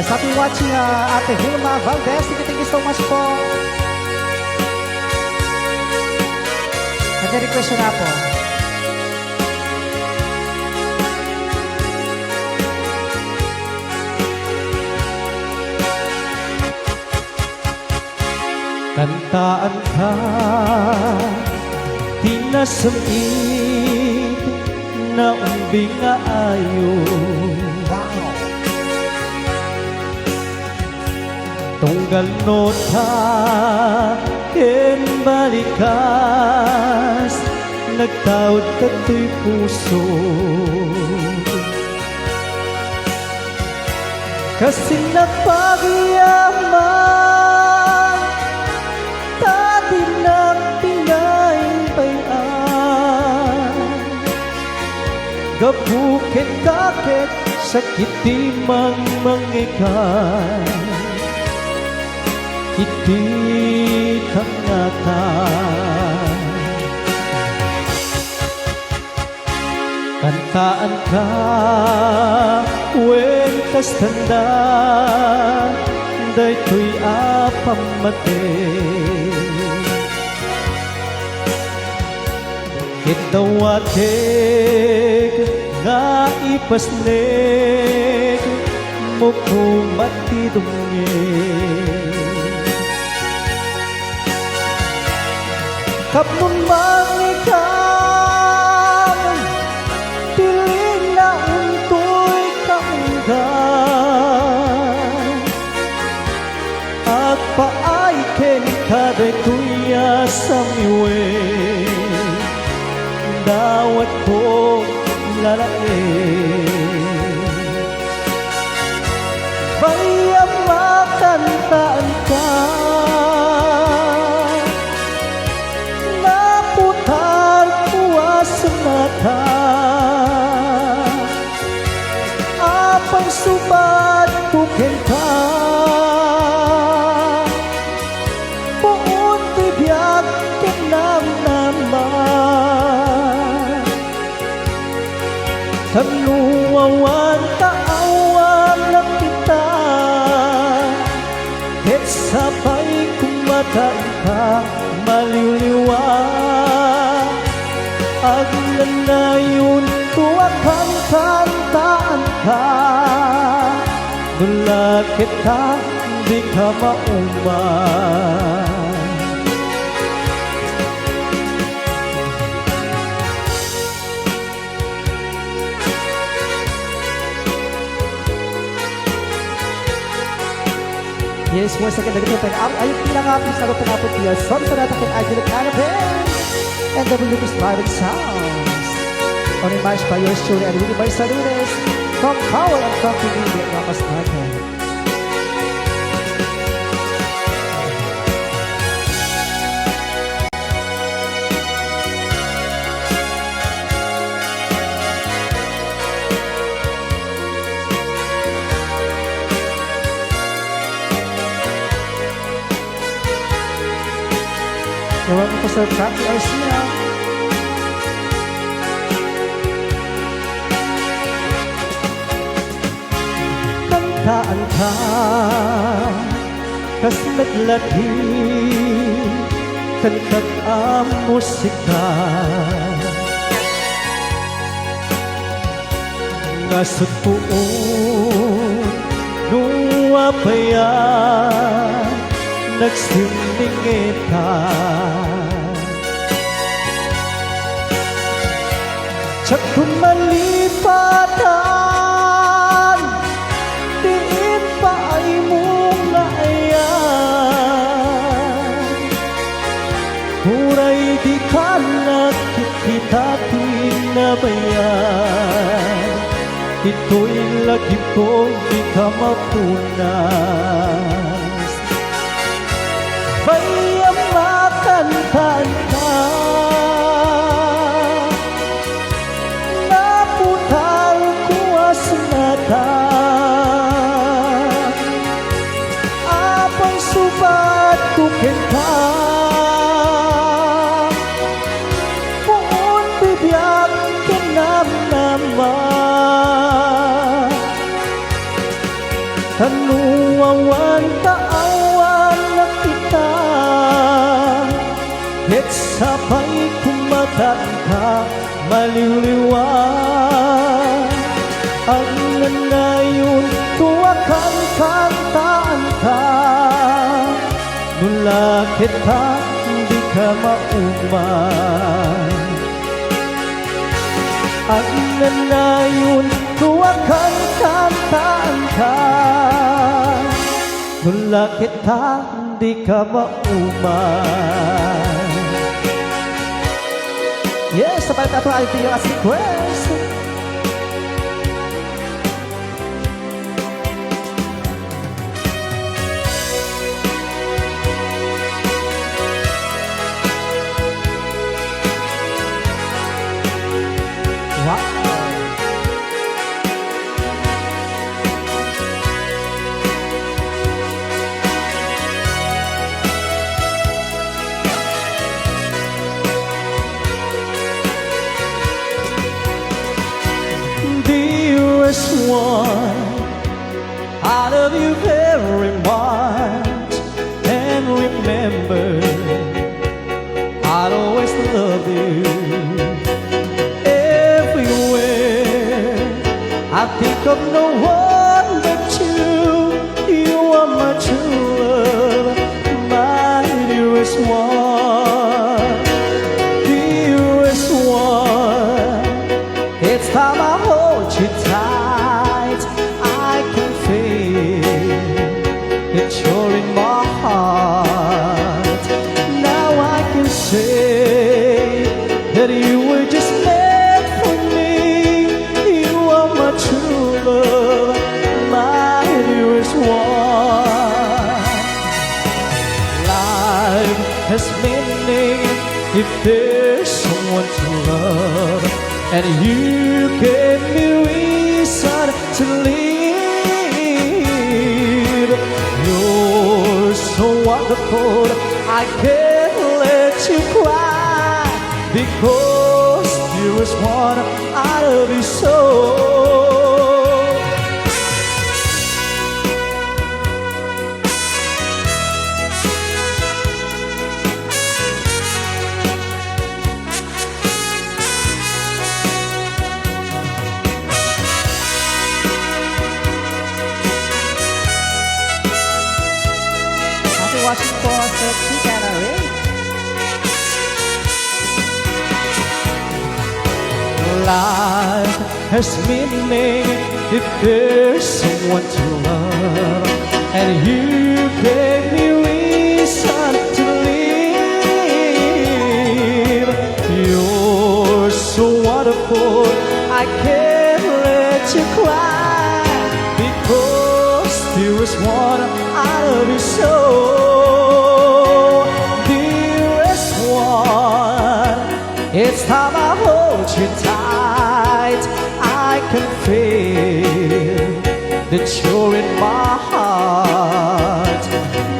Yes, happy watching Ate Hilma Valdez. Thank you so much po. Nag-request na po. Kantaan ka, tinasamid na umbing ayo. Tunggal nota, ken balikas, nagtaod kato'y puso. Kasi nagpagiyaman, tati ng pinay-bayan. Gabukit kakit, sakit di mang mangikan. Iti kangatan. Kantaan ka, wen kastanda, daytoy apamate. Kitawatig nga ipasnig, mukumati dungin. Kapnong mangikam, piling na unto'y kaunggan. At paay ken kaday tuya sa miwe, dawat ko lalae. Bayang makantaan ka, mata apang subat tuken ka puot tibiyag kenam naman tanuwawan kaawang na kita het sabay kumataan ka maliliwan. Aglan na yun, tuwakang kantaan ka. Dula kita, di ka mauman. Yes, once again, nagkita tayo. Ayun pinangapis na pinapot niya. Sorry sa natin kay Ilocano and WP's Private Sounds. On image by yours truly and really by Saludes from Powell and from TV at Ramas Market. Welcome po sa Frankie Arcia. Kantaan ka, kas medley, kantag ang musika. Ngasot puon, nuwa pa yan, nagsimingita. Tsak kumalipatan, diin pa ay mong naayan. Huray di ka nakikita tinabayan. Ito'y lagi ko di ka mapunas. Bayang makantaan ka, naputal ko asanata. Apang subat ko kenta, puon bibiyag kenam naman. Tanu Mawantaan na kita, kahit sabay kumataan ka, maliliwan. Ang nanayon tuwakan kantaan ka, mula kita hindi ka mauman. Ang nanayon tuwakan kantaan ka, mula kita hindi ka mauman. Yes, sabay na ito ay video as request. Dearest one, I love you very much, and remember, I'll always love you. Everywhere I think of no one but you. You are my true love, my dearest one. Dearest one, it's time I hold you tight. I can feel that you're in my heart. Now I can say that you were just meant for me. You are my true love, my dearest one. Life has meaning if there's someone to love, and you gave me reason to live. You're so wonderful, I can't let you cry, because dearest one, I love you so. Watching for Sexy Canary. Life has meaning if there's someone to love, and you gave me reason to live. You're so wonderful, I can't let you cry, because dearest one, I love you so. It's time I hold you tight. I can feel that you're in my heart.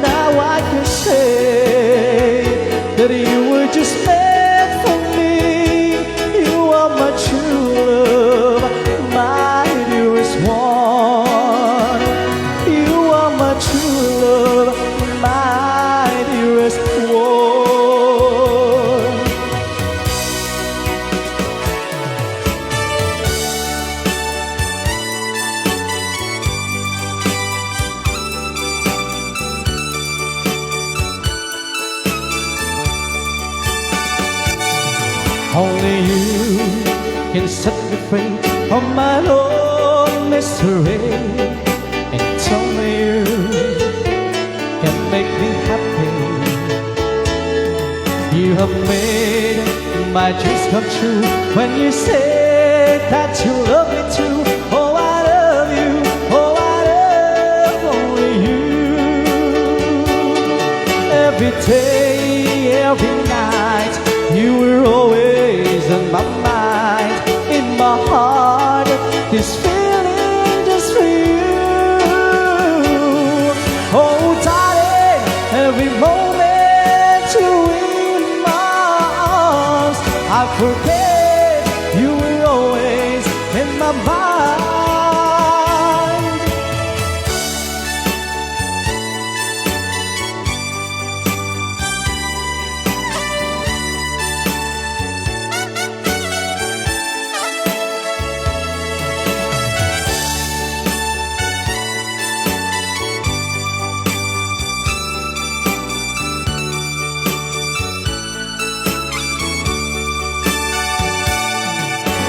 Now I can say that you were just meant for me. You are my true love, my dearest one. You are my true love, my dearest one. Only you can set me free from my own misery, and only you can make me happy. You have made my dreams come true when you say that you love me too. Oh, I love you, oh, I love only you. Every day, every night, you were always in my mind, in my heart, this feeling just for you. Oh, darling, every moment you're in my arms, I forget you were always in my mind.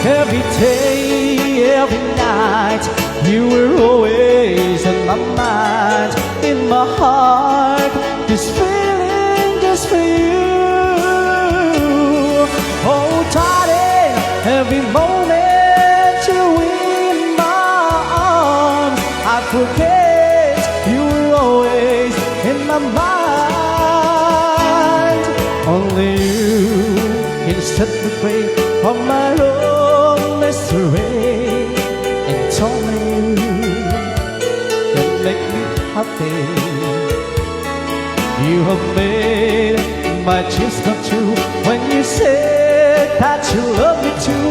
Every day, every night, you were always on my mind. In my heart, this feeling just for you. Oh, darling, every moment you're in my arms, I forget you were always in my mind. Only you can set me free from my loneliness away, and only you can make me happy. You have made my dreams come true when you said that you love me too.